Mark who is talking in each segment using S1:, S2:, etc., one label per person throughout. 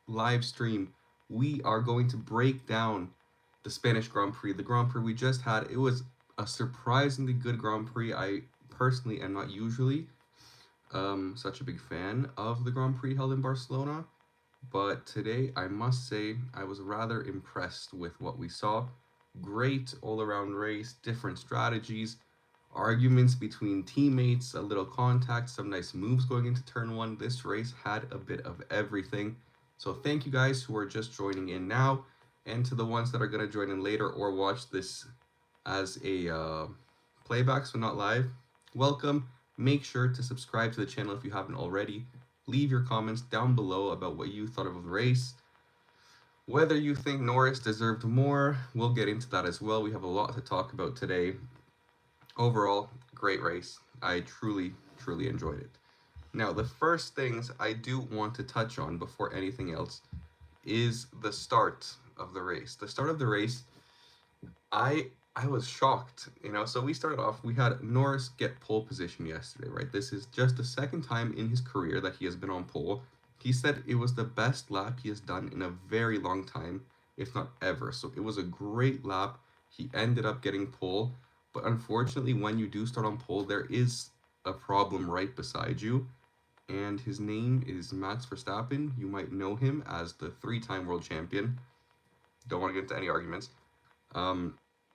S1: live stream, we are going to break down the Spanish Grand Prix. The Grand Prix we just had, it was a surprisingly good Grand Prix. I personally am not usually such a big fan of the Grand Prix held in Barcelona, but today I must say I was rather impressed with what we saw. Great all around race, different strategies, arguments between teammates, a little contact, some nice moves going into turn one. This race had a bit of everything. So thank you guys who are just joining in now, and to the ones that are going to join in later or watch this as a playback, so not live. Welcome. Make sure to subscribe to the channel if you haven't already. Leave your comments down below about what you thought of the race. Whether you think Norris deserved more, we'll get into that as well. We have a lot to talk about today. Overall, great race. I truly, truly enjoyed it. Now, the first things I do want to touch on before anything else is the start of the race. The start of the race, I was shocked, So we started off, we had Norris get pole position yesterday, right? This is just the second time in his career that he has been on pole. He said it was the best lap he has done in a very long time, if not ever. So it was a great lap. He ended up getting pole, but unfortunately, when you do start on pole, there is a problem right beside you, and his name is Max Verstappen. You might know him as the three-time world champion. Don't want to get into any arguments.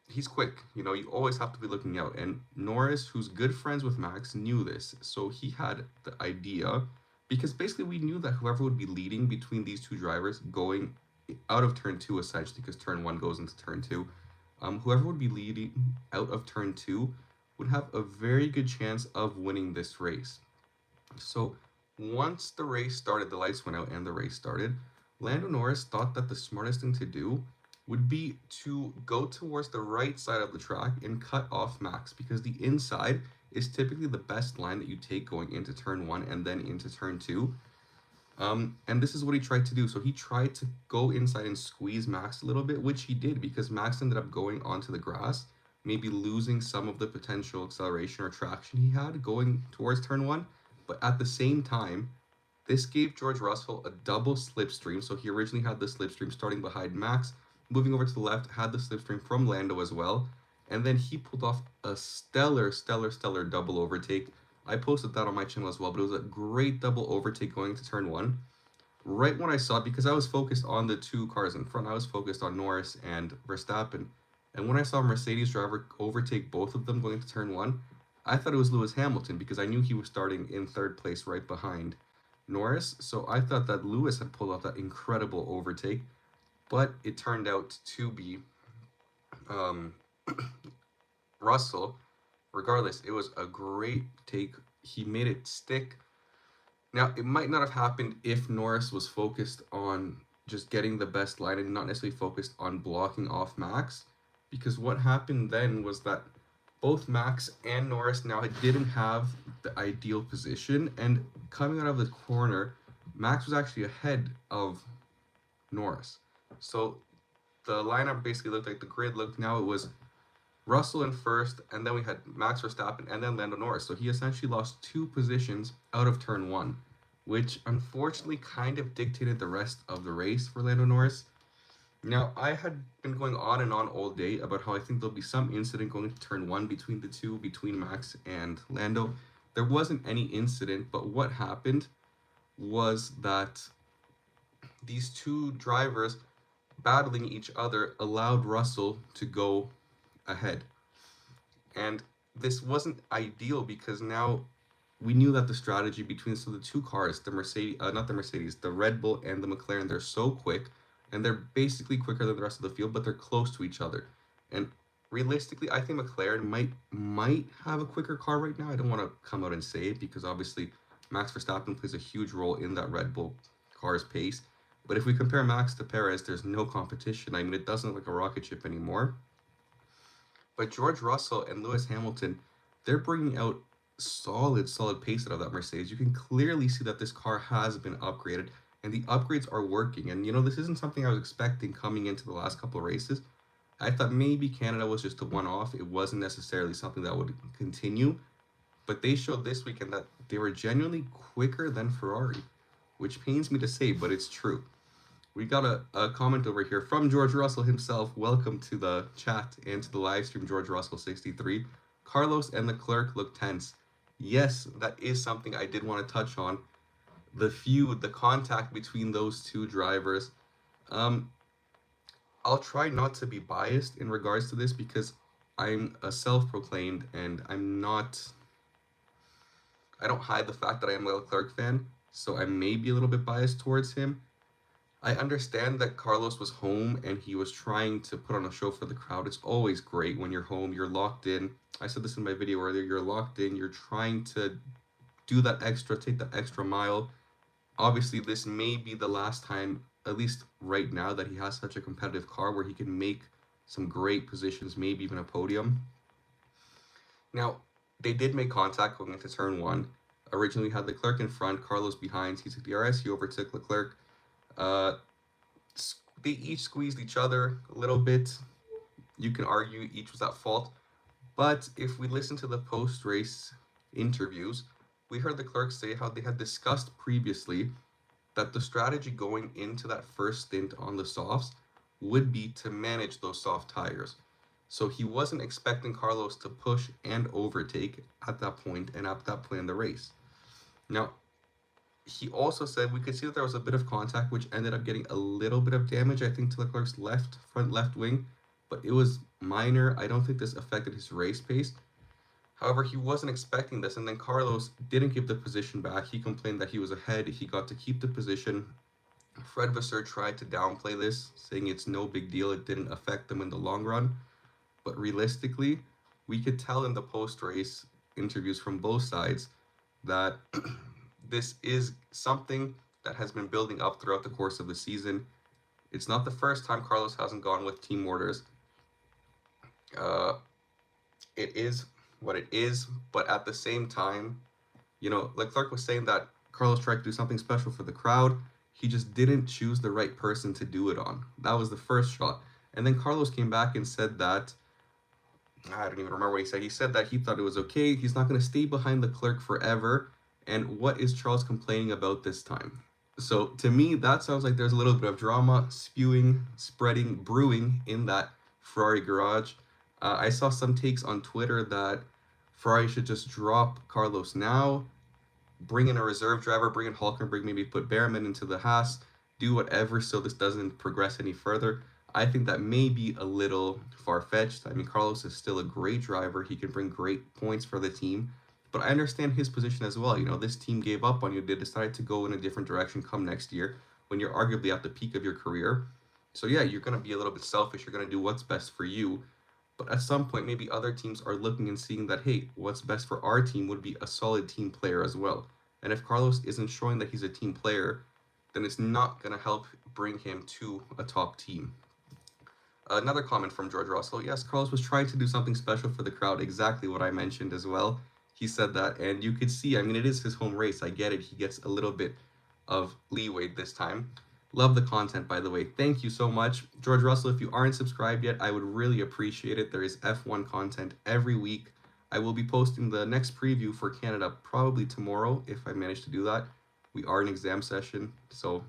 S1: He's quick. You always have to be looking out. And Norris, who's good friends with Max, knew this. So he had the idea, because basically we knew that whoever would be leading between these two drivers going out of turn two, essentially, because turn one goes into turn two, whoever would be leading out of turn two would have a very good chance of winning this race. So once the race started, the lights went out and the race started, Lando Norris thought that the smartest thing to do would be to go towards the right side of the track and cut off Max, because the inside is typically the best line that you take going into turn one and then into turn two. And this is what he tried to do. So he tried to go inside and squeeze Max a little bit, which he did, because Max ended up going onto the grass, maybe losing some of the potential acceleration or traction he had going towards turn one. But at the same time, this gave George Russell a double slipstream. So he originally had the slipstream starting behind Max, moving over to the left, had the slipstream from Lando as well. And then he pulled off a stellar double overtake. I posted that on my channel as well, but it was a great double overtake going to turn one. Right when I saw it, because I was focused on the two cars in front, I was focused on Norris and Verstappen. And when I saw a Mercedes driver overtake both of them going to turn one, I thought it was Lewis Hamilton, because I knew he was starting in third place right behind Norris. So I thought that Lewis had pulled off that incredible overtake, but it turned out to be Russell. Regardless, it was a great take. He made it stick. Now, it might not have happened if Norris was focused on just getting the best line and not necessarily focused on blocking off Max, because what happened then was that both Max and Norris now didn't have the ideal position, and coming out of the corner, Max was actually ahead of Norris. So the lineup basically looked like the grid looked. Now it was Russell in first, and then we had Max Verstappen, and then Lando Norris. So he essentially lost 2 positions out of turn one, which unfortunately kind of dictated the rest of the race for Lando Norris. Now, I had been going on and on all day about how I think there'll be some incident going to turn one between the two, between Max and Lando. There wasn't any incident, but what happened was that these two drivers battling each other allowed Russell to go ahead. And this wasn't ideal, because now we knew that the strategy between the two cars, the Red Bull and the McLaren, they're so quick, and they're basically quicker than the rest of the field, but they're close to each other. And realistically, I think McLaren might have a quicker car right now. I don't want to come out and say it, because obviously Max Verstappen plays a huge role in that Red Bull car's pace. But if we compare Max to Perez, there's no competition. I mean, it doesn't look like a rocket ship anymore. But George Russell and Lewis Hamilton, they're bringing out solid pace out of that Mercedes. You can clearly see that this car has been upgraded, and the upgrades are working. And, this isn't something I was expecting coming into the last couple of races. I thought maybe Canada was just a one-off. It wasn't necessarily something that would continue. But they showed this weekend that they were genuinely quicker than Ferrari, which pains me to say, but it's true. We got a comment over here from George Russell himself. Welcome to the chat and to the live stream, George Russell 63. Carlos and Leclerc look tense. Yes, that is something I did want to touch on. The feud, the contact between those two drivers. Um, I'll try not to be biased in regards to this because I'm a self-proclaimed and I don't hide the fact that I am a Leclerc fan, so I may be a little bit biased towards him. I understand that Carlos was home and he was trying to put on a show for the crowd. It's always great when you're home, you're locked in. I said this in my video earlier, you're locked in, you're trying to do that extra, take that extra mile. Obviously, this may be the last time, at least right now, that he has such a competitive car where he can make some great positions, maybe even a podium. Now, they did make contact going into turn one. Originally had Leclerc in front, Carlos behind. He took the RS, he overtook Leclerc. Uh, they each squeezed each other a little bit. You can argue each was at fault. But if we listen to the post-race interviews, we heard Leclerc say how they had discussed previously that the strategy going into that first stint on the softs would be to manage those soft tires. So he wasn't expecting Carlos to push and overtake at that point and at that point in the race. Now, he also said we could see that there was a bit of contact, which ended up getting a little bit of damage, I think, to Leclerc's front left wing, but it was minor. I don't think this affected his race pace. However, he wasn't expecting this, and then Carlos didn't give the position back. He complained that he was ahead. He got to keep the position. Fred Vasseur tried to downplay this, saying it's no big deal. It didn't affect them in the long run. But realistically, we could tell in the post-race interviews from both sides that this is something that has been building up throughout the course of the season. It's not the first time Carlos hasn't gone with team orders. It is what it is, but at the same time, Leclerc was saying that Carlos tried to do something special for the crowd. He just didn't choose the right person to do it on. That was the first shot. And then Carlos came back and said that, I don't even remember what he said. He said that he thought it was okay. He's not going to stay behind Leclerc forever. And what is Charles complaining about this time? So to me, that sounds like there's a little bit of drama spewing, spreading, brewing in that Ferrari garage. I saw some takes on Twitter that Ferrari should just drop Carlos now, bring in a reserve driver, bring in Hülkenberg, maybe put Behrman into the Haas, do whatever so this doesn't progress any further. I think that may be a little far-fetched. I mean, Carlos is still a great driver. He can bring great points for the team. But I understand his position as well. This team gave up on you. They decided to go in a different direction come next year when you're arguably at the peak of your career. So yeah, you're going to be a little bit selfish. You're going to do what's best for you. But at some point, maybe other teams are looking and seeing that, hey, what's best for our team would be a solid team player as well. And if Carlos isn't showing that he's a team player, then it's not going to help bring him to a top team. Another comment from George Russell. Yes, Carlos was trying to do something special for the crowd. Exactly what I mentioned as well. He said that, and you could see, I mean, it is his home race. I get it. He gets a little bit of leeway this time. Love the content, by the way. Thank you so much. George Russell, if you aren't subscribed yet, I would really appreciate it. There is F1 content every week. I will be posting the next preview for Canada probably tomorrow, if I manage to do that. We are in exam session, so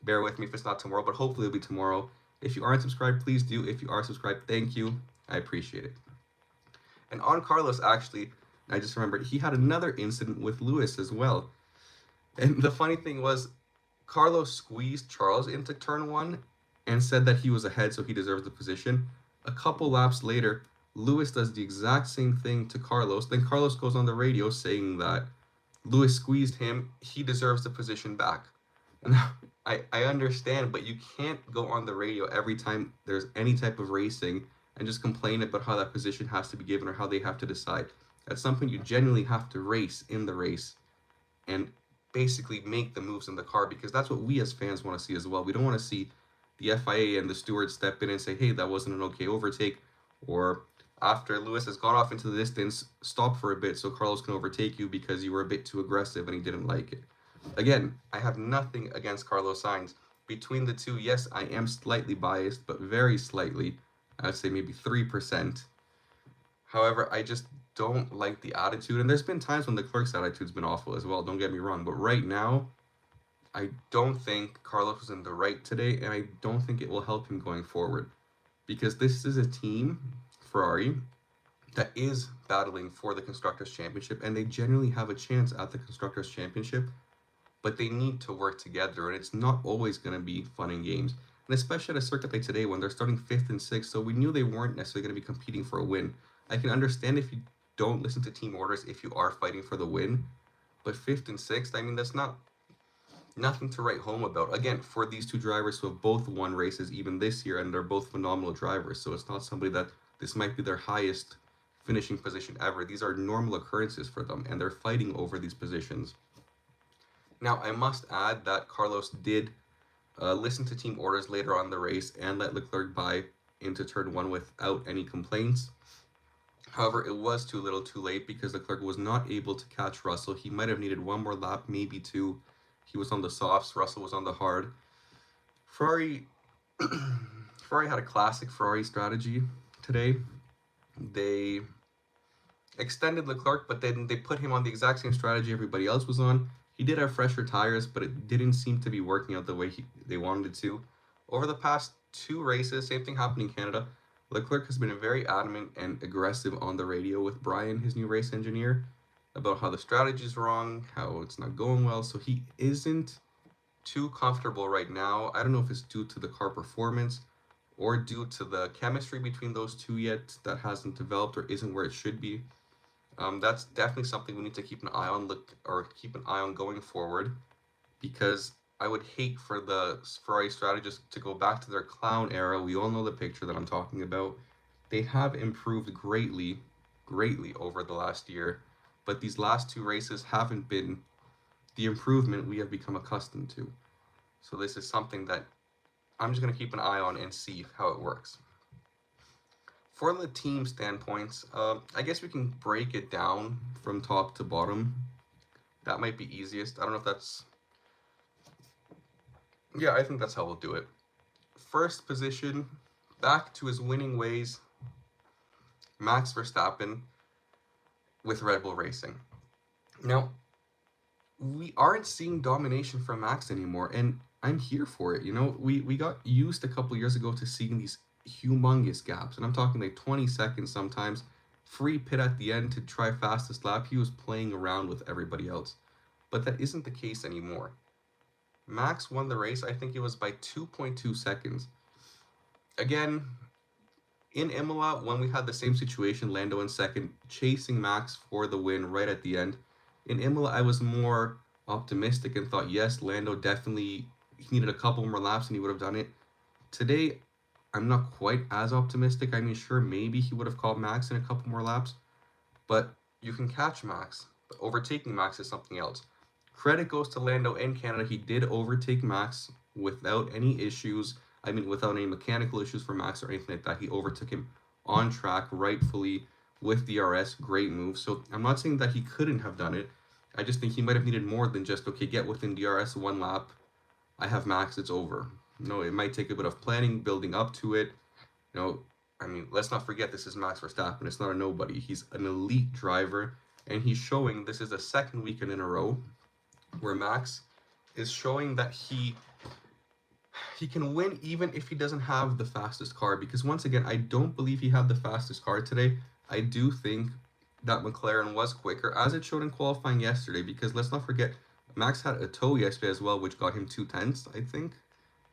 S1: bear with me if it's not tomorrow, but hopefully it'll be tomorrow. If you aren't subscribed, please do. If you are subscribed, thank you. I appreciate it. And on Carlos, actually, I just remembered, he had another incident with Lewis as well. And the funny thing was, Carlos squeezed Charles into turn one and said that he was ahead, so he deserves the position. A couple laps later, Lewis does the exact same thing to Carlos. Then Carlos goes on the radio saying that Lewis squeezed him, he deserves the position back. And I understand, but you can't go on the radio every time there's any type of racing and just complain about how that position has to be given or how they have to decide. At some point, you genuinely have to race in the race and basically make the moves in the car, because that's what we as fans want to see as well. We don't want to see the FIA and the stewards step in and say, hey, that wasn't an okay overtake, or after Lewis has gone off into the distance, stop for a bit so Carlos can overtake you because you were a bit too aggressive and he didn't like it. Again, I have nothing against Carlos Sainz. Between the two, yes, I am slightly biased, but very slightly. I'd say maybe 3%. However, I just don't like the attitude. And there's been times when Leclerc's attitude's been awful as well, don't get me wrong. But right now, I don't think Carlos was in the right today, and I don't think it will help him going forward because this is a team, Ferrari, that is battling for the Constructors' Championship, and they generally have a chance at the Constructors' Championship, but they need to work together, and it's not always going to be fun and games. And especially at a circuit like today when they're starting 5th and 6th, so we knew they weren't necessarily going to be competing for a win. I can understand if you don't listen to team orders if you are fighting for the win, but 5th and 6th, I mean, that's nothing to write home about. Again, for these two drivers who have both won races even this year, and they're both phenomenal drivers, so it's not somebody that this might be their highest finishing position ever. These are normal occurrences for them, and they're fighting over these positions. Now, I must add that Carlos did listen to team orders later on in the race and let Leclerc by into turn one without any complaints. However, it was too little too late because Leclerc was not able to catch Russell. He might have needed one more lap, maybe two. He was on the softs, Russell was on the hard. Ferrari had a classic Ferrari strategy today. They extended Leclerc, but then they put him on the exact same strategy everybody else was on. He did have fresher tires, but it didn't seem to be working out the way they wanted it to. Over the past two races, same thing happened in Canada. Leclerc has been very adamant and aggressive on the radio with Brian, his new race engineer, about how the strategy is wrong, how it's not going well. So he isn't too comfortable right now. I don't know if it's due to the car performance or due to the chemistry between those two yet that hasn't developed or isn't where it should be. That's definitely something we need to keep an eye on going forward, because I would hate for the Ferrari strategists to go back to their clown era. We all know the picture that I'm talking about. They have improved greatly, greatly over the last year, but these last two races haven't been the improvement we have become accustomed to. So this is something that I'm just going to keep an eye on and see how it works. For the team standpoints, I guess we can break it down from top to bottom. That might be easiest. I don't know if that's... Yeah, I think that's how we'll do it. First position, back to his winning ways, Max Verstappen with Red Bull Racing. Now, we aren't seeing domination from Max anymore, and I'm here for it. You know, we got used a couple years ago to seeing these humongous gaps, and I'm talking like 20 seconds sometimes, free pit at the end to try fastest lap. He was playing around with everybody else, but that isn't the case anymore. Max won the race, I think it was by 2.2 seconds. Again, in Imola, when we had the same situation, Lando in second, chasing Max for the win right at the end. In Imola, I was more optimistic and thought, yes, Lando definitely, he needed a couple more laps and he would have done it. Today, I'm not quite as optimistic. I mean, sure, maybe he would have caught Max in a couple more laps, but you can catch Max. But overtaking Max is something else. Credit goes to Lando in Canada. He did overtake Max without any issues. I mean, without any mechanical issues for Max or anything like that. He overtook him on track, rightfully, with DRS. Great move. So I'm not saying that he couldn't have done it. I just think he might have needed more than just, okay, get within DRS one lap. I have Max, it's over. No, it might take a bit of planning, building up to it. You know, I mean, let's not forget this is Max Verstappen. It's not a nobody. He's an elite driver, and he's showing this is the second weekend in a row where Max is showing that he can win even if he doesn't have the fastest car. Because once again, I don't believe he had the fastest car today. I do think that McLaren was quicker, as it showed in qualifying yesterday, because let's not forget, Max had a tow yesterday as well, which got him 2/10, I think.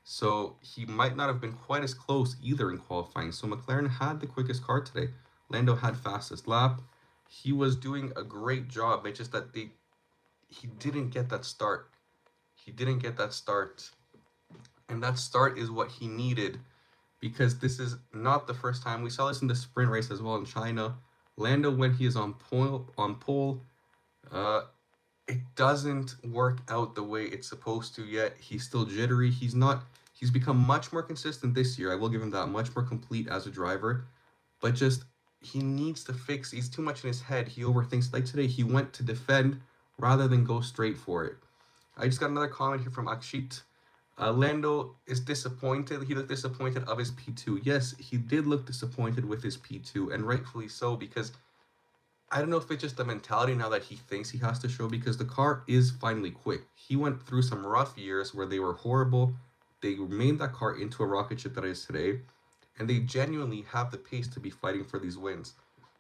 S1: So he might not have been quite as close either in qualifying. So McLaren had the quickest car today. Lando had fastest lap. He was doing a great job. It's just that he didn't get that start. He didn't get that start. And that start is what he needed, because this is not the first time. We saw this in the sprint race as well in China. Lando, when he is on pole, it doesn't work out the way it's supposed to yet. He's still jittery. He's become much more consistent this year. I will give him that, much more complete as a driver. But just, he needs to fix. He's too much in his head. He overthinks. Like today, he went to defend rather than go straight for it. I just got another comment here from Akshit. Lando is disappointed. He looked disappointed of his P2. Yes, he did look disappointed with his P2, and rightfully so, because I don't know if it's just the mentality now that he thinks he has to show, because the car is finally quick. He went through some rough years where they were horrible. They made that car into a rocket ship that it is today, and they genuinely have the pace to be fighting for these wins.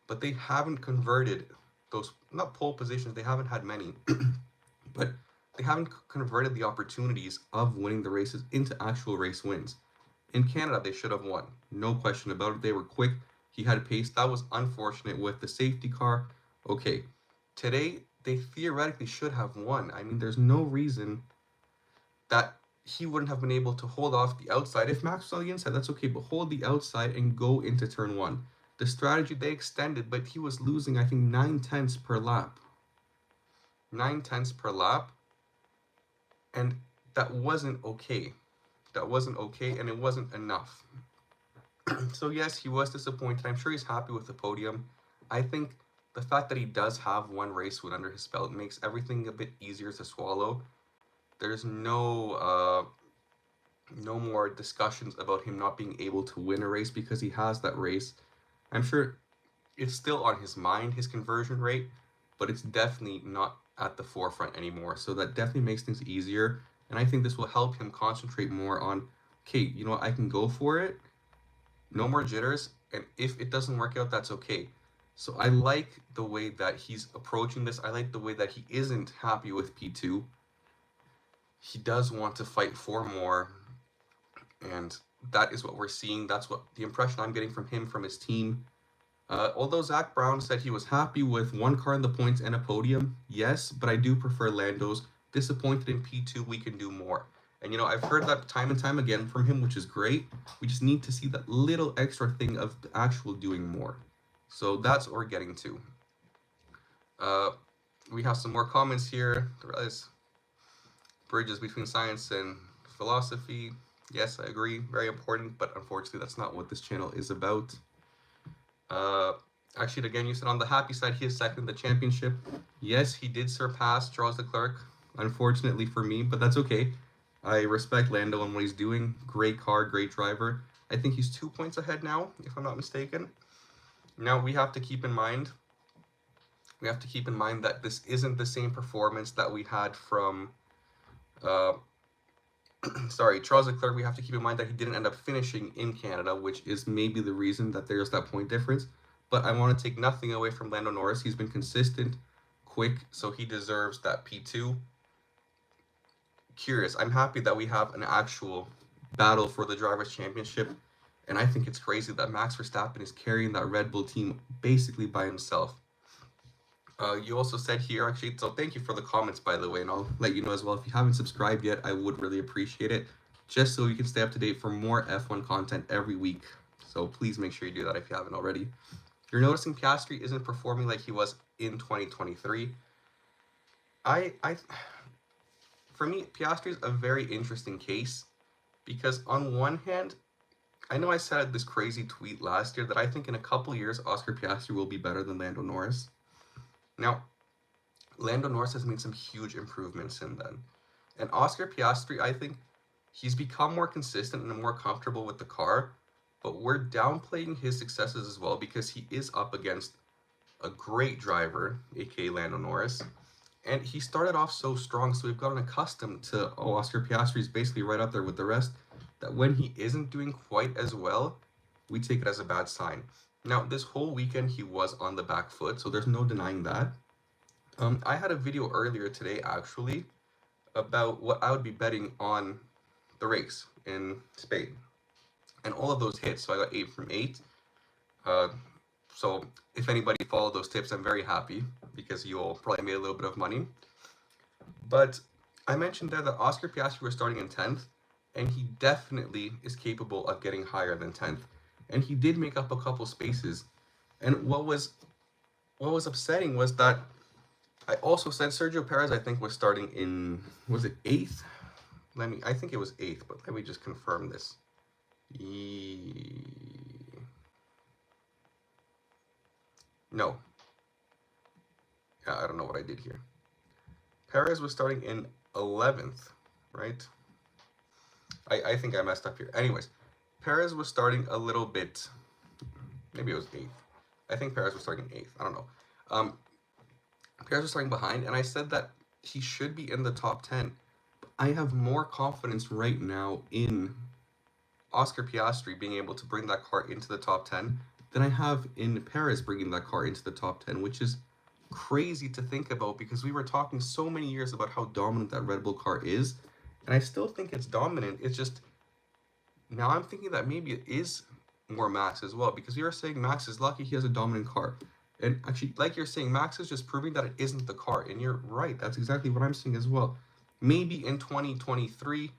S1: But they haven't converted those, not pole positions, they haven't had many, but they haven't converted the opportunities of winning the races into actual race wins. In Canada, they should have won. No question about it. They were quick. He had pace. That was unfortunate with the safety car. Okay. Today, they theoretically should have won. I mean, there's no reason that he wouldn't have been able to hold off the outside. If Max was on the inside, that's okay, but hold the outside and go into turn one. The strategy they extended, but he was losing, I think, 9/10 per lap. 9/10 per lap. And that wasn't okay. That wasn't okay, and it wasn't enough. So yes, he was disappointed. I'm sure he's happy with the podium. I think the fact that he does have one race win under his belt makes everything a bit easier to swallow. There's no more discussions about him not being able to win a race because he has that race. I'm sure it's still on his mind, his conversion rate, but it's definitely not at the forefront anymore. So that definitely makes things easier. And I think this will help him concentrate more on, okay, you know what, I can go for it. No more jitters. And if it doesn't work out, that's okay. So I like the way that he's approaching this. I like the way that he isn't happy with P2. He does want to fight for more. And that is what we're seeing. That's what the impression I'm getting from him, from his team. Although Zach Brown said he was happy with one car in the points and a podium, yes, but I do prefer Lando's. Disappointed in P2, we can do more. And you know, I've heard that time and time again from him, which is great. We just need to see that little extra thing of the actual doing more. So that's what we're getting to. We have some more comments here. There is bridges between science and philosophy. Yes, I agree. Very important, but unfortunately, that's not what this channel is about. Actually, again, you said on the happy side, he is second in the championship. Yes, he did surpass Charles Leclerc, unfortunately for me, but that's okay. I respect Lando and what he's doing. Great car, great driver. I think he's 2 points ahead now, if I'm not mistaken. Now, we have to keep in mind that this isn't the same performance that we had from, Charles Leclerc. We have to keep in mind that he didn't end up finishing in Canada, which is maybe the reason that there's that point difference. But I want to take nothing away from Lando Norris. He's been consistent, quick, so he deserves that P2. Curious. I'm happy that we have an actual battle for the Drivers' Championship, and I think it's crazy that Max Verstappen is carrying that Red Bull team basically by himself. You also said here, actually, so thank you for the comments, by the way, and I'll let you know as well, if you haven't subscribed yet, I would really appreciate it, just so you can stay up to date for more F1 content every week. So please make sure you do that if you haven't already. You're noticing Piastri isn't performing like he was in 2023. For me, Piastri is a very interesting case, because on one hand, I know I said this crazy tweet last year that I think in a couple years, Oscar Piastri will be better than Lando Norris. Now, Lando Norris has made some huge improvements since then. And Oscar Piastri, I think he's become more consistent and more comfortable with the car, but we're downplaying his successes as well because he is up against a great driver, aka Lando Norris. And he started off so strong, so we've gotten accustomed to, Oscar Piastri is basically right up there with the rest, that when he isn't doing quite as well, we take it as a bad sign. Now, this whole weekend, he was on the back foot, so there's no denying that. I had a video earlier today, actually, about what I would be betting on the race in Spain. And all of those hits, so I got 8 from 8. So if anybody followed those tips, I'm very happy, because you'll probably made a little bit of money. But I mentioned there that Oscar Piastri was starting in 10th, and he definitely is capable of getting higher than 10th. And he did make up a couple spaces. And what was upsetting was that I also said Sergio Perez, I think, was starting in, was it 8th? I think it was 8th, but let me just confirm this. No. Yeah, I don't know what I did here. Perez was starting in 11th, right? I think I messed up here. Anyways, Perez was starting a little bit, maybe it was 8th. I think Perez was starting 8th. I don't know. Um, Perez was starting behind, and I said that he should be in the top 10. I have more confidence right now in Oscar Piastri being able to bring that car into the top 10 than I have in Perez bringing that car into the top 10, which is crazy to think about because we were talking so many years about how dominant that Red Bull car is, and I still think it's dominant. It's just now I'm thinking that maybe it is more Max as well because you are saying Max is lucky he has a dominant car. And actually, like you're saying, Max is just proving that it isn't the car. And you're right. That's exactly what I'm saying as well. Maybe in 2023,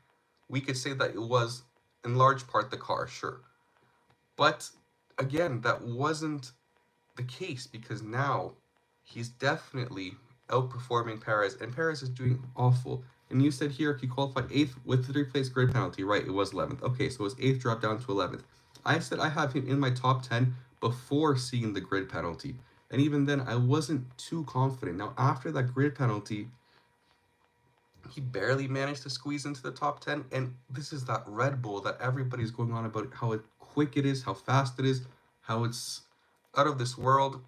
S1: we could say that it was in large part the car, sure. But again, that wasn't the case because now he's definitely outperforming Perez, and Perez is doing awful. And you said here he qualified 8th with the 3 place grid penalty, right? It was 11th. Okay, so his 8th dropped down to 11th. I said I have him in my top 10 before seeing the grid penalty. And even then, I wasn't too confident. Now, after that grid penalty, he barely managed to squeeze into the top 10. And this is that Red Bull that everybody's going on about how quick it is, how fast it is, how it's out of this world.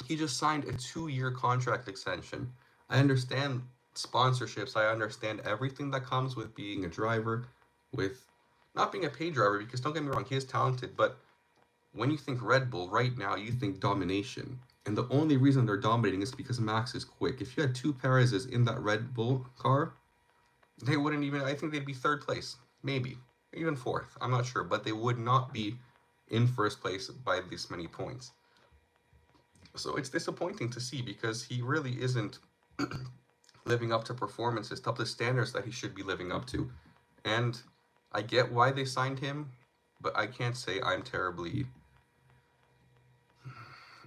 S1: He just signed a 2-year contract extension. I understand sponsorships. I understand everything that comes with being a driver, with not being a paid driver, because don't get me wrong, he is talented, but when you think Red Bull right now, you think domination. And the only reason they're dominating is because Max is quick. If you had two Perez's in that Red Bull car, they wouldn't even, I think they'd be third place. Maybe. Even fourth. I'm not sure. But they would not be in first place by this many points. So it's disappointing to see because he really isn't living up to performances, up to standards that he should be living up to. And I get why they signed him, but I can't say I'm terribly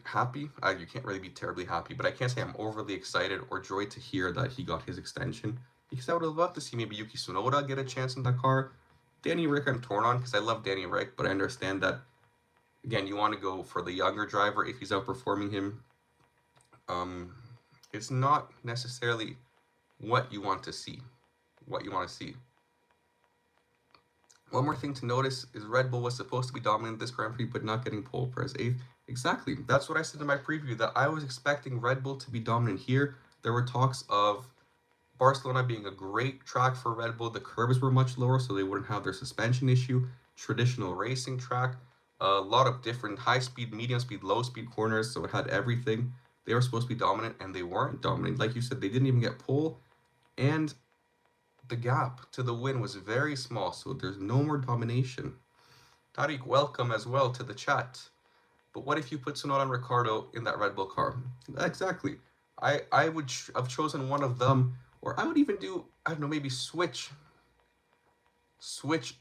S1: happy. You can't really be terribly happy, but I can't say I'm overly excited or joyed to hear that he got his extension because I would have loved to see maybe Yuki Tsunoda get a chance in that car. Danny Rick I'm torn on because I love Danny Rick, but I understand that again you want to go for the younger driver if he's outperforming him. It's not necessarily what you want to see. What you want to see. One more thing to notice is Red Bull was supposed to be dominant this Grand Prix, but not getting pole Perez 8th. Exactly. That's what I said in my preview, that I was expecting Red Bull to be dominant here. There were talks of Barcelona being a great track for Red Bull. The curves were much lower, so they wouldn't have their suspension issue. Traditional racing track. A lot of different high-speed, medium-speed, low-speed corners, so it had everything. They were supposed to be dominant, and they weren't dominant. Like you said, they didn't even get pole, and the gap to the win was very small, so there's no more domination. Tariq, welcome as well to the chat. But what if you put Tsunoda and Ricardo in that Red Bull car? Exactly. I would have chosen one of them, or I would even do, I don't know, maybe switch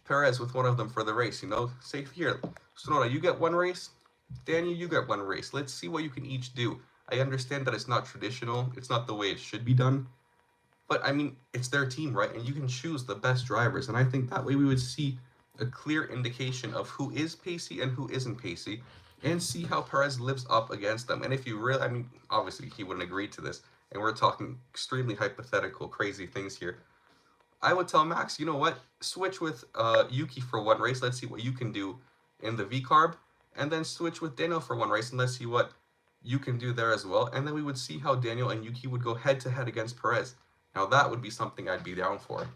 S1: Perez with one of them for the race, you know? Say here, Tsunoda, you get one race, Daniel, you get one race. Let's see what you can each do. I understand that it's not traditional, it's not the way it should be done, but I mean, it's their team, right? And you can choose the best drivers, and I think that way we would see a clear indication of who is pacey and who isn't pacey, and see how Perez lives up against them. And if you really, I mean, obviously he wouldn't agree to this, and we're talking extremely hypothetical, crazy things here. I would tell Max, you know what, switch with Yuki for one race, let's see what you can do in the V-Carb, and then switch with Daniel for one race, and let's see what you can do there as well. And then we would see how Daniel and Yuki would go head-to-head against Perez. Now that would be something I'd be down for.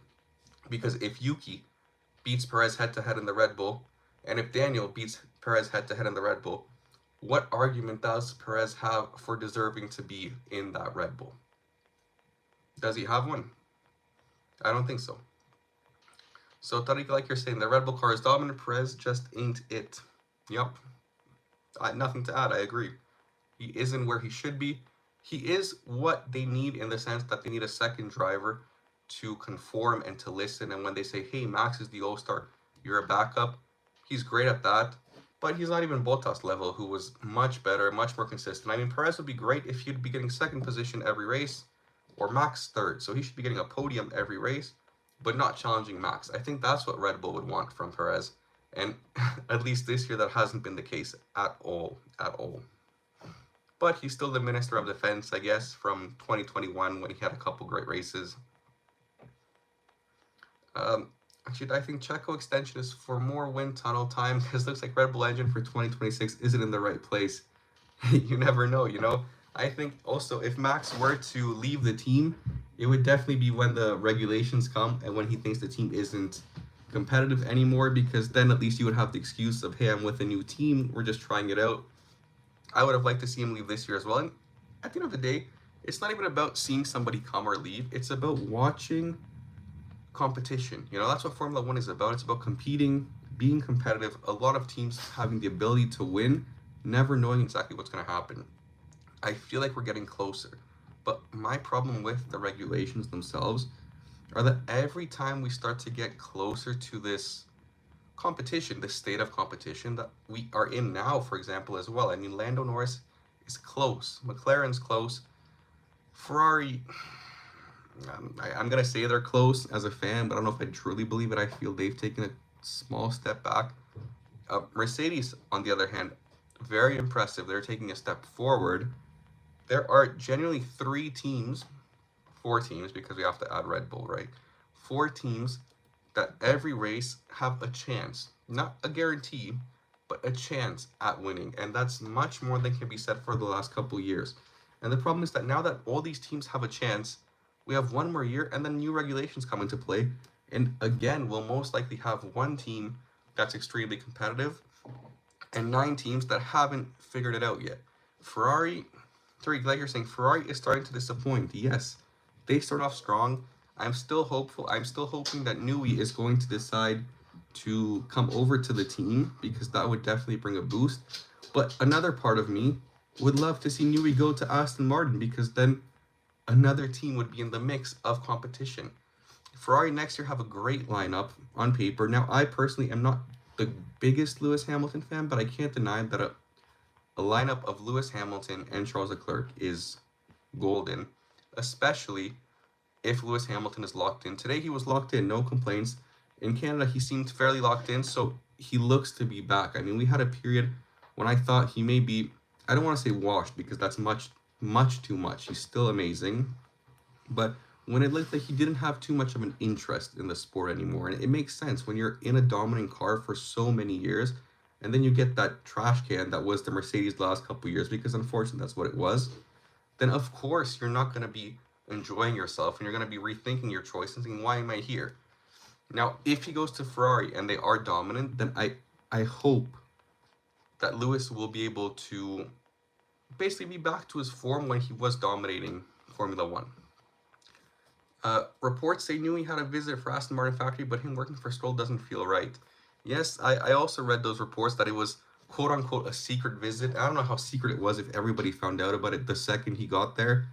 S1: Because if Yuki beats Perez head-to-head in the Red Bull, and if Daniel beats Perez head-to-head in the Red Bull, what argument does Perez have for deserving to be in that Red Bull? Does he have one? I don't think so. So, Tariq, like you're saying, the Red Bull car is dominant. Perez just ain't it. Yup. Nothing to add. I agree. He isn't where he should be. He is what they need in the sense that they need a second driver to conform and to listen. And when they say, hey, Max is the all-star, you're a backup, he's great at that. But he's not even Bottas level, who was much better, much more consistent. I mean, Perez would be great if he'd be getting second position every race, or Max third. So he should be getting a podium every race, but not challenging Max. I think that's what Red Bull would want from Perez. And at least this year, that hasn't been the case at all. But he's still the Minister of Defense, I guess, from 2021 when he had a couple great races. Actually, I think Checo extension is for more wind tunnel time because it looks like Red Bull engine for 2026 isn't in the right place. You never know, you know? I think also if Max were to leave the team, it would definitely be when the regulations come and when he thinks the team isn't competitive anymore, because then at least you would have the excuse of, hey, I'm with a new team, we're just trying it out. I would have liked to see him leave this year as well. And at the end of the day, it's not even about seeing somebody come or leave, it's about watching competition. You know, that's what Formula One is about. It's about competing, being competitive, a lot of teams having the ability to win, never knowing exactly what's going to happen. I feel like we're getting closer. But my problem with the regulations themselves are that every time we start to get closer to this competition, this state of competition that we are in now, for example, as well. I mean, Lando Norris is close, McLaren's close, Ferrari. I'm gonna say they're close as a fan, but I don't know if I truly believe it. I feel they've taken a small step back. Mercedes, on the other hand, very impressive. They're taking a step forward. There are genuinely three teams, four teams, because we have to add Red Bull, right? Four teams that every race have a chance, not a guarantee, but a chance at winning. And that's much more than can be said for the last couple of years. And the problem is that now that all these teams have a chance, we have one more year and then new regulations come into play. And again, we'll most likely have one team that's extremely competitive and nine teams that haven't figured it out yet. Ferrari, Tariq, like you're saying, Ferrari is starting to disappoint. Yes, they start off strong. I'm still hopeful. I'm still hoping that Newey is going to decide to come over to the team, because that would definitely bring a boost. But another part of me would love to see Newey go to Aston Martin, because then another team would be in the mix of competition. Ferrari next year have a great lineup on paper. Now, I personally am not the biggest Lewis Hamilton fan, but I can't deny that a lineup of Lewis Hamilton and Charles Leclerc is golden, especially if Lewis Hamilton is locked in. Today he was locked in, no complaints. In Canada, he seemed fairly locked in, so he looks to be back. I mean, we had a period when I thought he may be, I don't want to say washed, because that's much too much. He's still amazing, but when it looked like he didn't have too much of an interest in the sport anymore. And it makes sense when you're in a dominant car for so many years, and then you get that trash can that was the Mercedes the last couple years, because unfortunately that's what it was, then of course you're not going to be enjoying yourself and you're going to be rethinking your choices and thinking, why am I here? Now, if he goes to Ferrari and they are dominant, then I hope that Lewis will be able to basically be back to his form when he was dominating Formula One. Reports say Newey had a visit for Aston Martin factory, but him working for Stroll doesn't feel right. Yes, I also read those reports that it was quote unquote a secret visit. I don't know how secret it was if everybody found out about it the second he got there.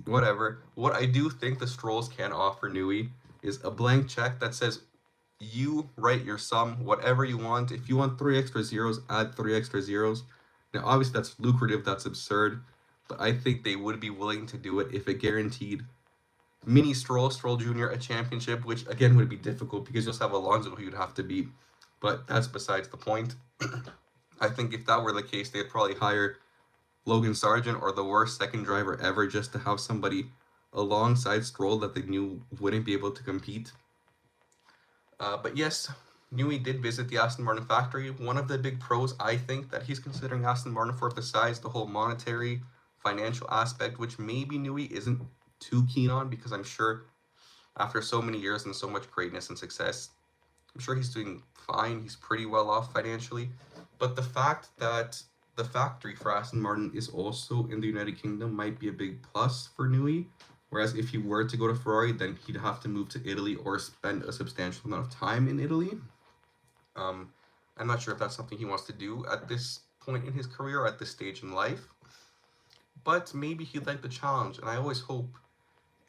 S1: Whatever. What I do think the Strolls can offer Newey is a blank check that says, you write your sum, whatever you want. If you want 3 extra zeros, add 3 extra zeros. Now, obviously, that's lucrative, that's absurd, but I think they would be willing to do it if it guaranteed mini Stroll Jr. a championship, which again would be difficult because you also have Alonso who you'd have to beat. But that's besides the point. I think if that were the case, they'd probably hire Logan Sargent or the worst second driver ever just to have somebody alongside Stroll that they knew wouldn't be able to compete. But yes, Newey did visit the Aston Martin factory. One of the big pros, I think, that he's considering Aston Martin for, besides the whole monetary, financial aspect, which maybe Newey isn't too keen on, because I'm sure after so many years and so much greatness and success, I'm sure he's doing fine. He's pretty well off financially. But the fact that the factory for Aston Martin is also in the United Kingdom might be a big plus for Newey. Whereas if he were to go to Ferrari, then he'd have to move to Italy or spend a substantial amount of time in Italy. I'm not sure if that's something he wants to do at this point in his career or at this stage in life. But maybe he'd like the challenge. And I always hope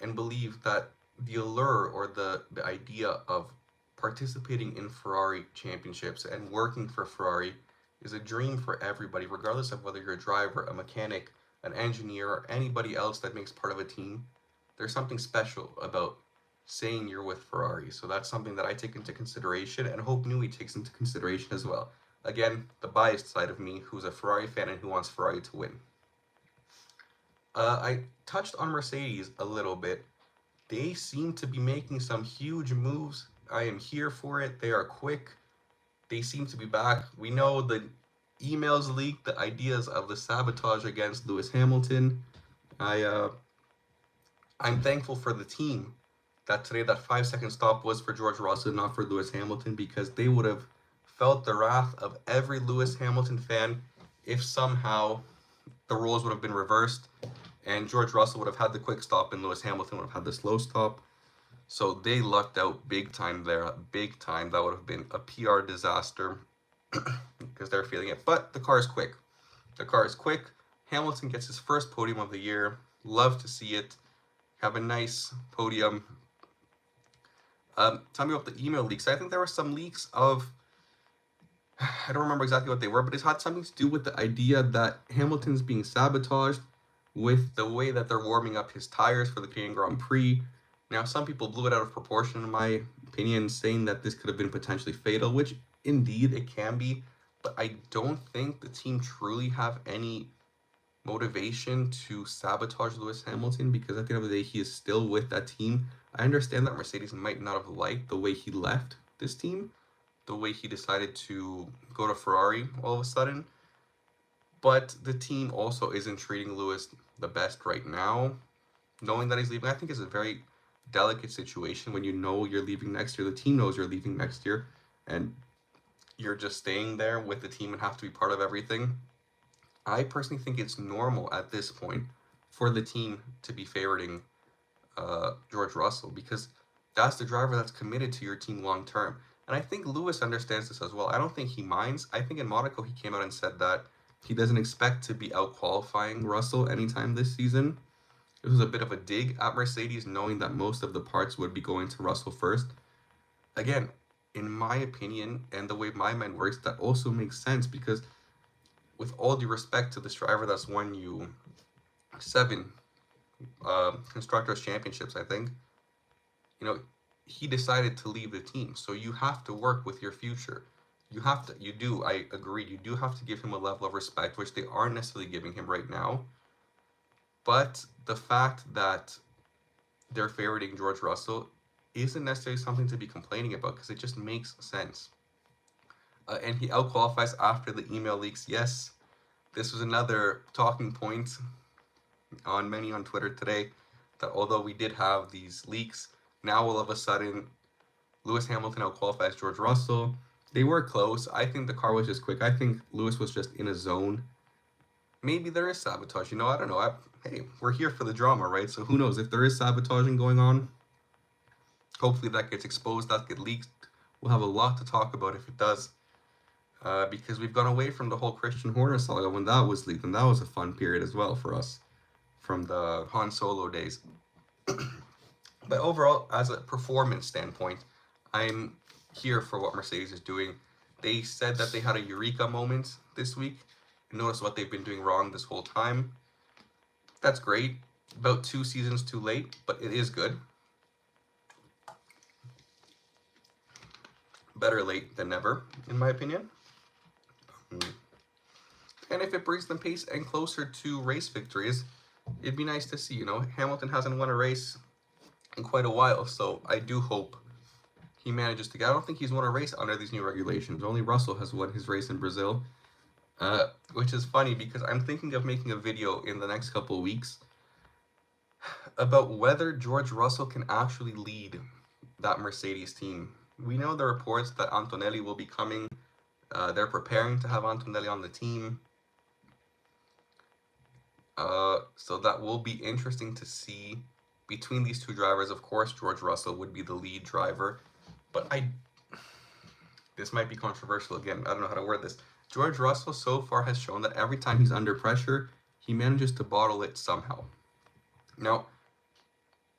S1: and believe that the allure or the idea of participating in Ferrari championships and working for Ferrari is a dream for everybody, regardless of whether you're a driver, a mechanic, an engineer, or anybody else that makes part of a team. There's something special about saying you're with Ferrari. So that's something that I take into consideration and hope Newey takes into consideration as well. Again, the biased side of me, who's a Ferrari fan and who wants Ferrari to win. I touched on Mercedes a little bit. They seem to be making some huge moves. I am here for it. They are quick. They seem to be back. We know that emails leaked, the ideas of the sabotage against Lewis Hamilton. I I'm thankful for the team that today that 5 second stop was for George Russell, not for Lewis Hamilton, because they would have felt the wrath of every Lewis Hamilton fan if somehow the roles would have been reversed and George Russell would have had the quick stop and Lewis Hamilton would have had the slow stop. So they lucked out big time there, big time. That would have been a PR disaster because they're feeling it. But the car is quick. The car is quick. Hamilton gets his first podium of the year. Love to see it. Have a nice podium. Tell me about the email leaks. I think there were some leaks of, I don't remember exactly what they were, but it had something to do with the idea that Hamilton's being sabotaged with the way that they're warming up his tires for the Canadian Grand Prix. Now, some people blew it out of proportion, in my opinion, saying that this could have been potentially fatal, which indeed it can be, but I don't think the team truly have any motivation to sabotage Lewis Hamilton, because at the end of the day, he is still with that team. I understand that Mercedes might not have liked the way he left this team, the way he decided to go to Ferrari all of a sudden, but the team also isn't treating Lewis the best right now. Knowing that he's leaving, I think, is a very delicate situation when you know you're leaving next year, the team knows you're leaving next year, and you're just staying there with the team and have to be part of everything. I personally think it's normal at this point for the team to be favoriting George Russell, because that's the driver that's committed to your team long term. And I think Lewis understands this as well. I don't think he minds. I think in Monaco he came out and said that he doesn't expect to be out qualifying Russell anytime this season. It was a bit of a dig at Mercedes, knowing that most of the parts would be going to Russell first. Again, in my opinion, and the way my mind works, that also makes sense, because with all due respect to this driver that's won you 7 Constructors' Championships, I think, he decided to leave the team. So you have to work with your future. I agree, you do have to give him a level of respect, which they aren't necessarily giving him right now. But the fact that they're favoriting George Russell isn't necessarily something to be complaining about, because it just makes sense. And he outqualifies after the email leaks. Yes, this was another talking point on many on Twitter today, that although we did have these leaks, now all of a sudden Lewis Hamilton outqualifies George Russell. They were close. I think the car was just quick. I think Lewis was just in a zone. Maybe there is sabotage. I don't know. Hey, we're here for the drama, right? So who knows? If there is sabotaging going on, hopefully that gets exposed, that gets leaked. We'll have a lot to talk about if it does, because we've gone away from the whole Christian Horner saga when that was leaked, and that was a fun period as well for us from the Han Solo days. But overall, as a performance standpoint, I'm here for what Mercedes is doing. They said that they had a eureka moment this week. Notice what they've been doing wrong this whole time. That's great. About 2 seasons too late, but it is good. Better late than never, in my opinion. And if it brings them pace and closer to race victories, it'd be nice to see. Hamilton hasn't won a race in quite a while, so I do hope he manages to get. I don't think he's won a race under these new regulations. Only Russell has won his race in Brazil, which is funny, because I'm thinking of making a video in the next couple of weeks about whether George Russell can actually lead that Mercedes team. We know the reports that Antonelli will be coming. They're preparing to have Antonelli on the team. So that will be interesting to see between these two drivers. Of course, George Russell would be the lead driver, but this might be controversial again. I don't know how to word this. George Russell so far has shown that every time he's under pressure, he manages to bottle it somehow. Now,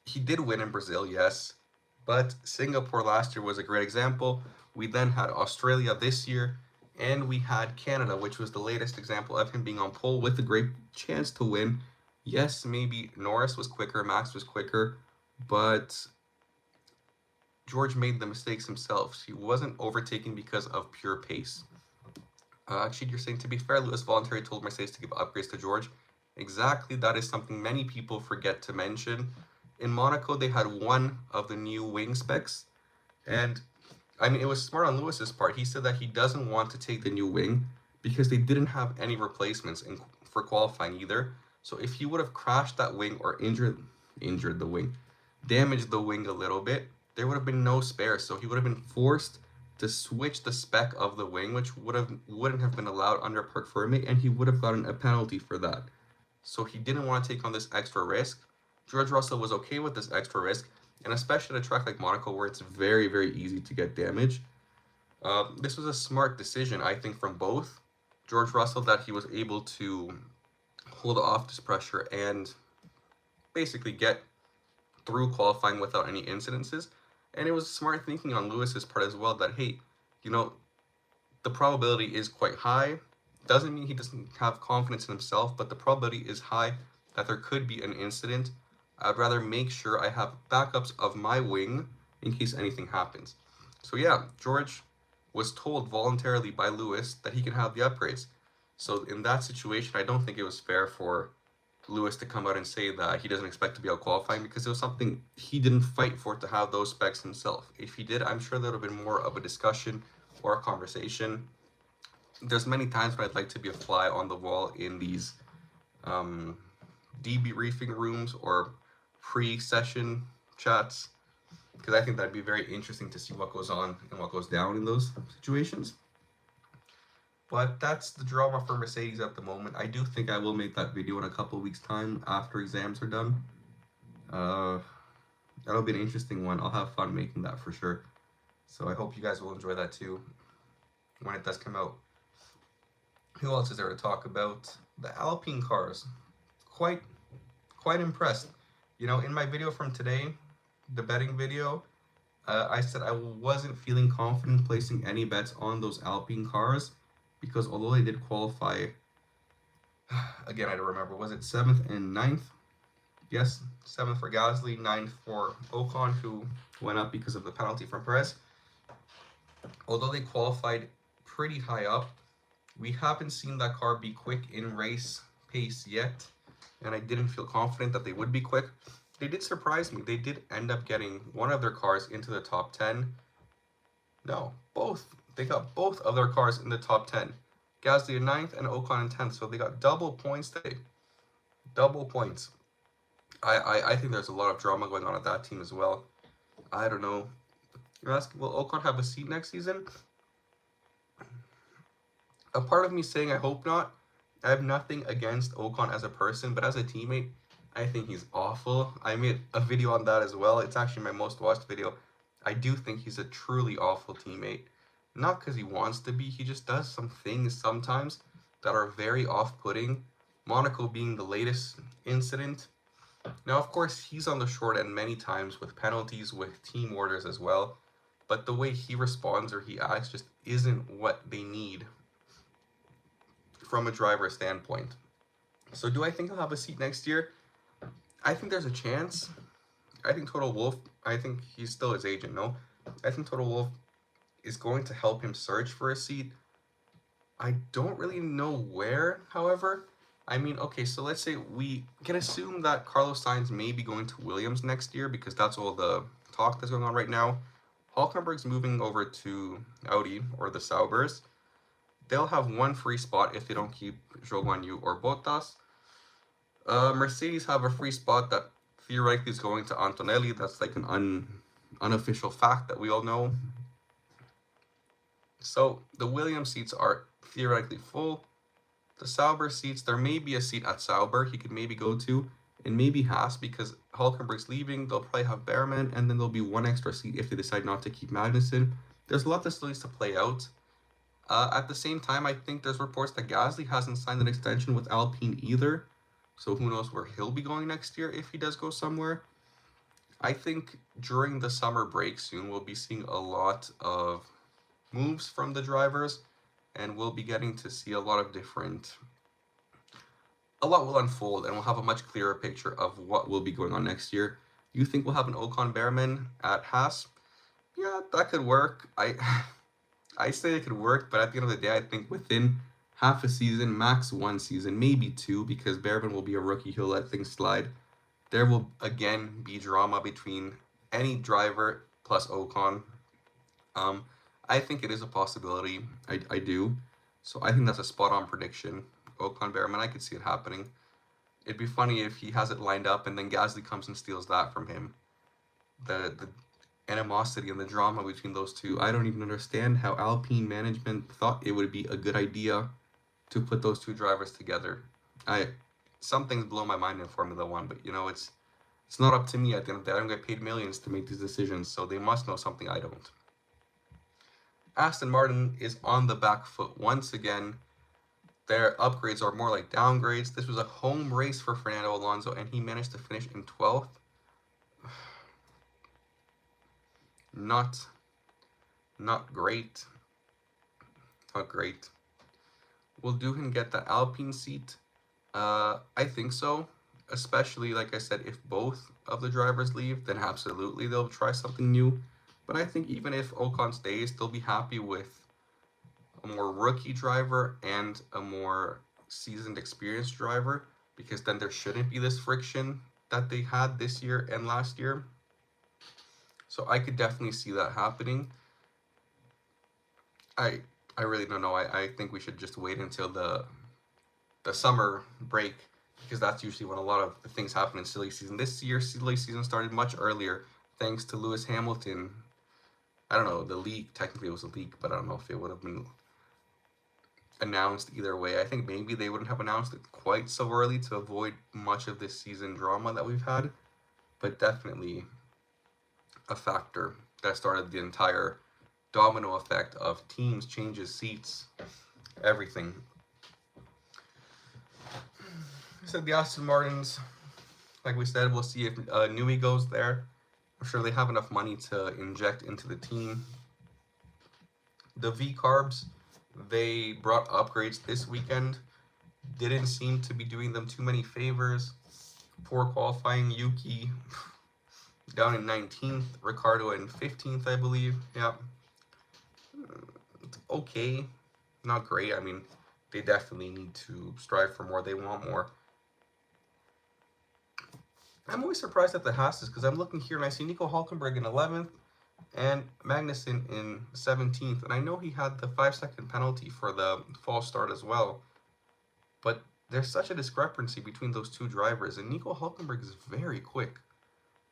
S1: he did win in Brazil, yes, but Singapore last year was a great example. We then had Australia this year, and we had Canada, which was the latest example of him being on pole with a great chance to win. Yes, maybe Norris was quicker, Max was quicker, but George made the mistakes himself. He wasn't overtaken because of pure pace. Actually, you're saying, to be fair, Lewis voluntarily told Mercedes to give upgrades to George. Exactly, that is something many people forget to mention. In Monaco, they had one of the new wing specs, and it was smart on Lewis's part. He said that he doesn't want to take the new wing because they didn't have any replacements for qualifying either. So if he would have crashed that wing or injured the wing, damaged the wing a little bit, there would have been no spare. So he would have been forced to switch the spec of the wing, which wouldn't have been allowed under parc fermé, and he would have gotten a penalty for that. So he didn't want to take on this extra risk. George Russell was okay with this extra risk, and especially at a track like Monaco where it's very, very easy to get damage. This was a smart decision, I think, from both George Russell, that he was able to hold off this pressure and basically get through qualifying without any incidences. And it was smart thinking on Lewis's part as well that, hey, you know, the probability is quite high. Doesn't mean he doesn't have confidence in himself, but the probability is high that there could be an incident. I'd rather make sure I have backups of my wing in case anything happens. So yeah, George was told voluntarily by Lewis that he can have the upgrades. So in that situation, I don't think it was fair for Lewis to come out and say that he doesn't expect to be out qualifying, because it was something he didn't fight for to have those specs himself. If he did, I'm sure there would have been more of a discussion or a conversation. There's many times when I'd like to be a fly on the wall in these debriefing rooms or pre-session chats, because I think that'd be very interesting to see what goes on and what goes down in those situations. But that's the drama for Mercedes at the moment. I do think I will make that video in a couple weeks' time after exams are done. That'll be an interesting one. I'll have fun making that for sure. So I hope you guys will enjoy that too when it does come out. Who else is there to talk about? The Alpine cars. Quite impressed. You know, in my video from today, the betting video, I said I wasn't feeling confident placing any bets on those Alpine cars, because although they did qualify, again, I don't remember, was it 7th and 9th? Yes, 7th for Gasly, 9th for Ocon, who went up because of the penalty from Perez. Although they qualified pretty high up, we haven't seen that car be quick in race pace yet, and I didn't feel confident that they would be quick. They did surprise me. They did end up getting one of their cars into the top 10. No, both. They got both of their cars in the top 10. Gasly in 9th and Ocon in 10th. So they got double points today. Double points. I think there's a lot of drama going on at that team as well. I don't know. You're asking, will Ocon have a seat next season? A part of me saying I hope not. I have nothing against Ocon as a person, but as a teammate, I think he's awful. I made a video on that as well. It's actually my most watched video. I do think he's a truly awful teammate. Not because he wants to be, he just does some things sometimes that are very off-putting. Monaco being the latest incident. Now, of course, he's on the short end many times with penalties, with team orders as well. But the way he responds or he acts just isn't what they need from a driver standpoint. So do I think he'll have a seat next year? I think there's a chance. I think Toto Wolff, I think he's still his agent, no? I think Toto Wolff is going to help him search for a seat. I don't really know where, however. I mean, okay, so let's say we can assume that Carlos Sainz may be going to Williams next year, because that's all the talk that's going on right now. Hülkenberg's moving over to Audi or the Saubers. They'll have one free spot if they don't keep Zhou Guanyu or Bottas. Mercedes have a free spot that theoretically is going to Antonelli. That's like an unofficial fact that we all know. So the Williams seats are theoretically full. The Sauber seats, there may be a seat at Sauber he could maybe go to, and maybe Haas, because Hülkenberg's leaving. They'll probably have Behrman, and then there'll be one extra seat if they decide not to keep Magnussen. There's a lot that still needs to play out. At the same time, I think there's reports that Gasly hasn't signed an extension with Alpine either. So who knows where he'll be going next year if he does go somewhere. I think during the summer break soon, we'll be seeing a lot of moves from the drivers, and we'll be getting to see a lot will unfold, and we'll have a much clearer picture of what will be going on next year. You think we'll have an Ocon Behrman at Haas? Yeah, that could work. I say it could work, but at the end of the day, I think within half a season, max 1 season, maybe 2, because Behrman will be a rookie, he'll let things slide. There will again be drama between any driver plus Ocon. I think it is a possibility. I do. So I think that's a spot on prediction. Ocon Behrman, I could see it happening. It'd be funny if he has it lined up and then Gasly comes and steals that from him. The animosity and the drama between those two. I don't even understand how Alpine management thought it would be a good idea to put those two drivers together. I Some things blow my mind in Formula One, but it's not up to me at the end of the day. I don't get paid millions to make these decisions, so they must know something I don't. Aston Martin is on the back foot once again. Their upgrades are more like downgrades. This was a home race for Fernando Alonso, and he managed to finish in 12th. Not great. Not great. Will Doohan get the Alpine seat? I think so. Especially, like I said, if both of the drivers leave, then absolutely they'll try something new. But I think even if Ocon stays, they'll be happy with a more rookie driver and a more seasoned, experienced driver, because then there shouldn't be this friction that they had this year and last year. So I could definitely see that happening. I really don't know. I think we should just wait until the summer break, because that's usually when a lot of the things happen in silly season. This year, silly season started much earlier thanks to Lewis Hamilton. I don't know, the leak, technically it was a leak, but I don't know if it would have been announced either way. I think maybe they wouldn't have announced it quite so early to avoid much of this season drama that we've had, but definitely a factor that started the entire domino effect of teams, changes, seats, everything. I said the Aston Martins, like we said, we'll see if Newey goes there. I'm sure they have enough money to inject into the team. The V-Carbs, they brought upgrades this weekend. Didn't seem to be doing them too many favors. Poor qualifying. Yuki down in 19th. Ricardo in 15th, I believe. Yeah. It's okay. Not great. I mean, they definitely need to strive for more. They want more. I'm always surprised at the Haas's, because I'm looking here and I see Nico Hulkenberg in 11th and Magnussen in 17th. And I know he had the 5-second penalty for the false start as well. But there's such a discrepancy between those two drivers. And Nico Hulkenberg is very quick.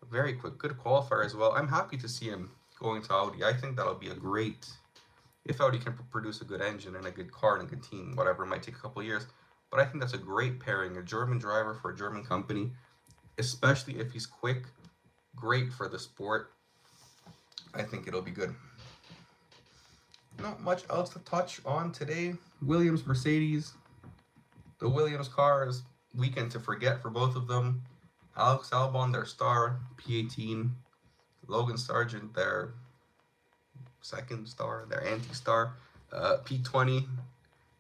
S1: Very quick. Good qualifier as well. I'm happy to see him going to Audi. I think that'll be a great... If Audi can produce a good engine and a good car and a good team, whatever, it might take a couple of years. But I think that's a great pairing. A German driver for a German company, especially if he's quick, great for the sport. I think it'll be good. Not much else to touch on today. Williams, Mercedes. The Williams cars, weekend to forget for both of them. Alex Albon, their star, P18. Logan Sargent, their second star, their anti-star, P20.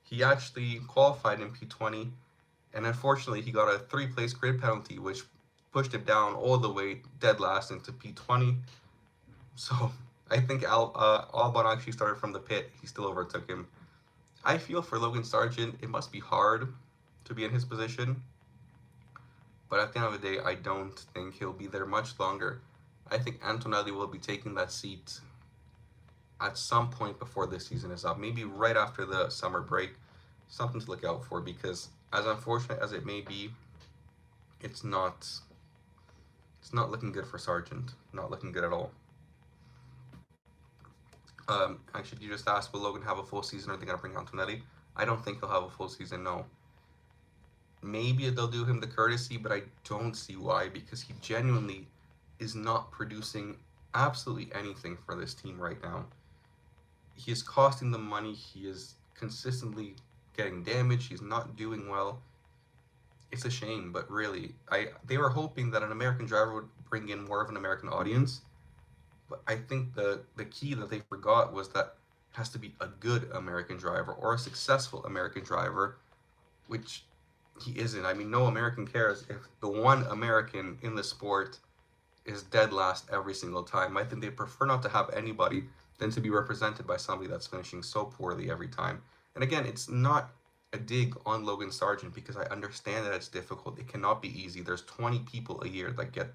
S1: He actually qualified in P20, and unfortunately he got a 3-place grid penalty, which pushed him down all the way dead last into P20. So I think Albon actually started from the pit. He still overtook him. I feel for Logan Sargent, it must be hard to be in his position. But at the end of the day, I don't think he'll be there much longer. I think Antonelli will be taking that seat at some point before this season is up. Maybe right after the summer break. Something to look out for, because as unfortunate as it may be, it's not looking good for Sargent. Not looking good at all. Actually, you just asked, will Logan have a full season, or are they going to bring Antonelli? I don't think he'll have a full season, no. Maybe they'll do him the courtesy, but I don't see why, because he genuinely is not producing absolutely anything for this team right now. He is costing them money. He is consistently getting damaged. He's not doing well. It's a shame, but really, they were hoping that an American driver would bring in more of an American audience. But I think the key that they forgot was that it has to be a good American driver or a successful American driver, which he isn't. I mean, no American cares if the one American in the sport is dead last every single time. I think they'd prefer not to have anybody than to be represented by somebody that's finishing so poorly every time. And again, it's not a dig on Logan Sargent, because I understand that it's difficult. It cannot be easy. There's 20 people a year that get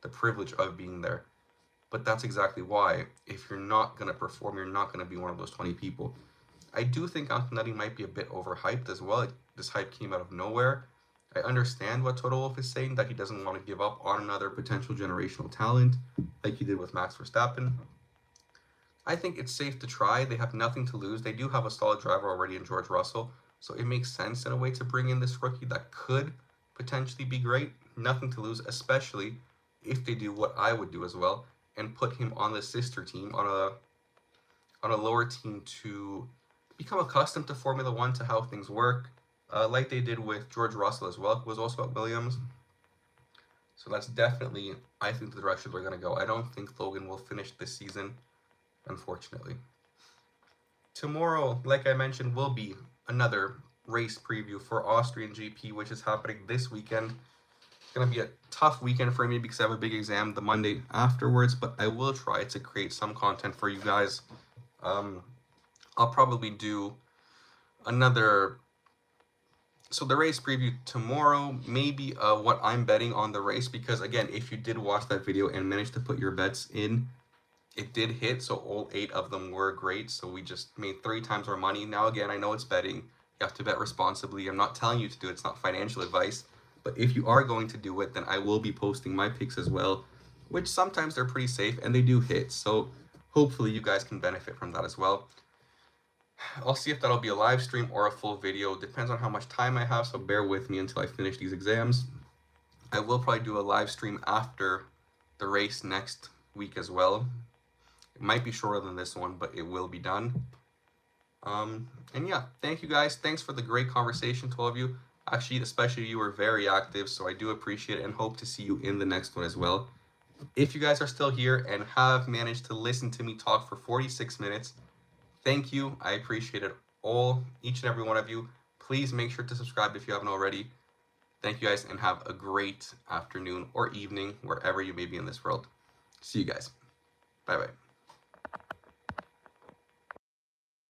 S1: the privilege of being there. But that's exactly why. If you're not going to perform, you're not going to be one of those 20 people. I do think Antonetti might be a bit overhyped as well. This hype came out of nowhere. I understand what Toto Wolff is saying, that he doesn't want to give up on another potential generational talent like he did with Max Verstappen. I think it's safe to try. They have nothing to lose. They do have a solid driver already in George Russell, so it makes sense in a way to bring in this rookie that could potentially be great. Nothing to lose, especially if they do what I would do as well and put him on the sister team, on a lower team, to become accustomed to Formula One, to how things work, like they did with George Russell as well, who was also at Williams. So that's definitely, I think, the direction they're going to go. I don't think Logan will finish this season, unfortunately. Tomorrow, like I mentioned, will be another race preview for Austrian GP, which is happening this weekend. It's going to be a tough weekend for me because I have a big exam the Monday afterwards, but I will try to create some content for you guys. I'll probably do another, so the race preview tomorrow, maybe what I'm betting on the race, because again, if you did watch that video and managed to put your bets in, it did hit, so all 8 of them were great, so we just made 3 times our money. Now again, I know it's betting, you have to bet responsibly. I'm not telling you to do it, it's not financial advice, but if you are going to do it, then I will be posting my picks as well, which sometimes they're pretty safe and they do hit, so hopefully you guys can benefit from that as well. I'll see if that'll be a live stream or a full video. Depends on how much time I have, so bear with me until I finish these exams. I will probably do a live stream after the race next week as well. It might be shorter than this one, but it will be done. And yeah, thank you guys. Thanks for the great conversation to all of you. Actually, especially you were very active, so I do appreciate it and hope to see you in the next one as well. If you guys are still here and have managed to listen to me talk for 46 minutes, thank you. I appreciate it all, each and every one of you. Please make sure to subscribe if you haven't already. Thank you guys and have a great afternoon or evening wherever you may be in this world. See you guys. Bye-bye.